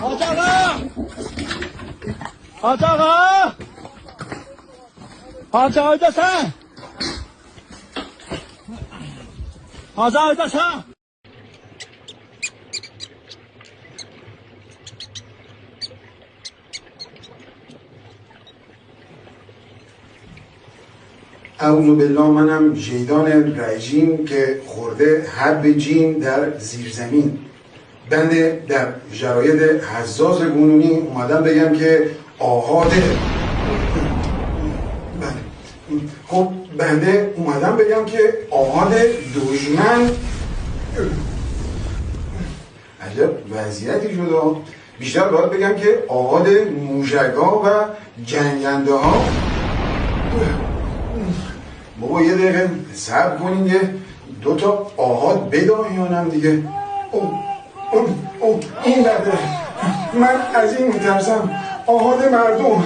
حاج آقا، حاج آقا، حاج آقا دستم، حاج آقا دستم. اعوذ بالله، منم ژیدان رژیم که خورده حب جیم در زیرزمین. بنده در جراید حزاز گونونی اومدم بگم که آحاد بنده اومدم بگم که آحاد دشمن عجب وضعیتی شده. بیشتر باید بگم که آحاد موشک‌ها و جنگنده ها. بابا یه دقیقه صبر کنین، یه دوتا آحاد بداهیانم دیگه. این بده، من از این میترسم. آحاد مردم.